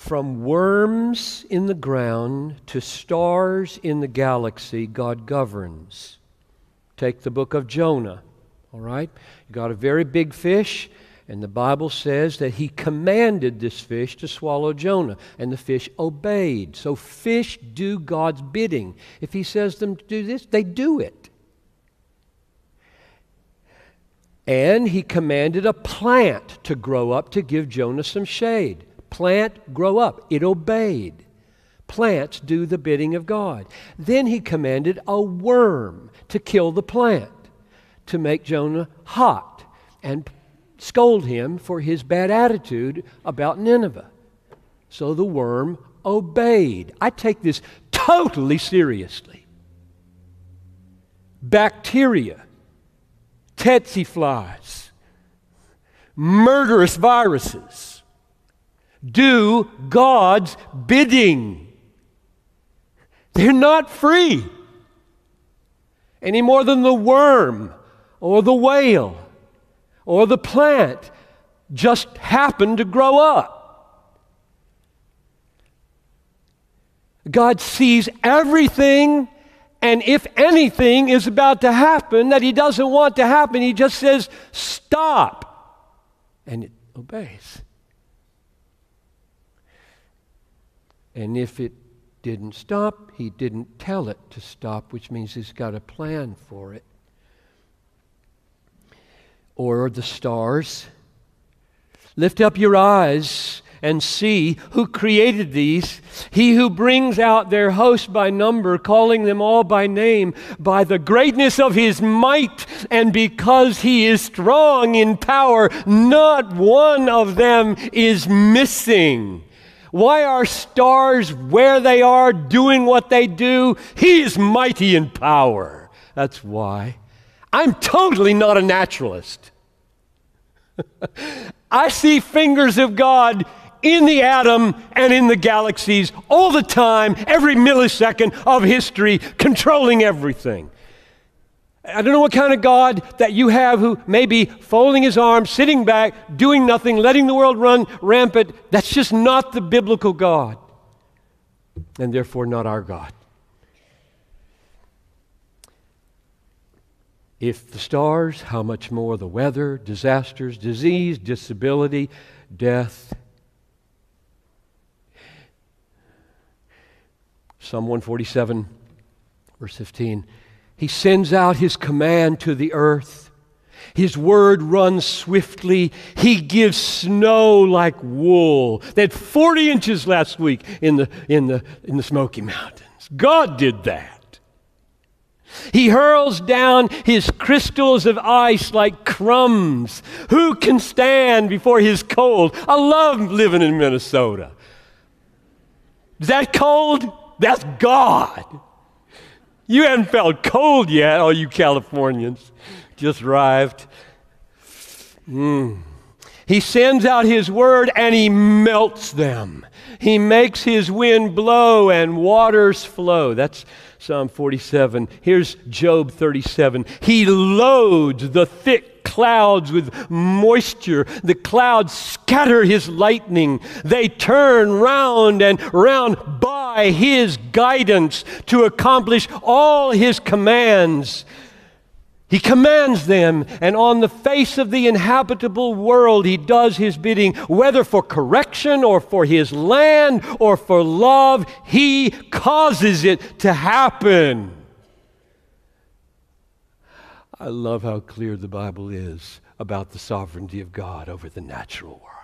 From worms in the ground to stars in the galaxy, God governs. Take the book of Jonah, all right? You got a very big fish, and the Bible says that he commanded this fish to swallow Jonah, and the fish obeyed. So fish do God's bidding. If he says them to do this, they do it. And he commanded a plant to grow up to give Jonah some shade. Plant, grow up. It obeyed. Plants do the bidding of God. Then he commanded a worm to kill the plant, to make Jonah hot and scold him for his bad attitude about Nineveh. So the worm obeyed. I take this totally seriously. Bacteria, tsetse flies, murderous viruses do God's bidding. They're not free any more than the worm or the whale or the plant just happened to grow up. God sees everything, and if anything is about to happen that he doesn't want to happen, he just says, stop, and it obeys. And if it didn't stop, he didn't tell it to stop, which means he's got a plan for it. Or the stars. Lift up your eyes and see who created these. He who brings out their host by number, calling them all by name, by the greatness of his might, and because he is strong in power, not one of them is missing. Why are stars where they are, doing what they do? He is mighty in power. That's why. I'm totally not a naturalist. I see fingers of God in the atom and in the galaxies all the time, every millisecond of history, controlling everything. I don't know what kind of God that you have who may be folding his arms, sitting back, doing nothing, letting the world run rampant. That's just not the biblical God, and therefore not our God. If the stars, how much more the weather, disasters, disease, disability, death. Psalm 147, verse 15. He sends out his command to the earth. His word runs swiftly. He gives snow like wool. They had 40 inches last week in the Smoky Mountains. God did that. He hurls down his crystals of ice like crumbs. Who can stand before his cold? I love living in Minnesota. Is that cold? That's God. You haven't felt cold yet, all you Californians. Just arrived. He sends out his word and he melts them. He makes his wind blow and waters flow. That's Psalm 47. Here's Job 37. He loads the thick clouds with moisture. The clouds scatter his lightning. They turn round and round by his guidance to accomplish all his commands. He commands them, and on the face of the inhabitable world, he does his bidding, whether for correction or for his land or for love, he causes it to happen. I love how clear the Bible is about the sovereignty of God over the natural world.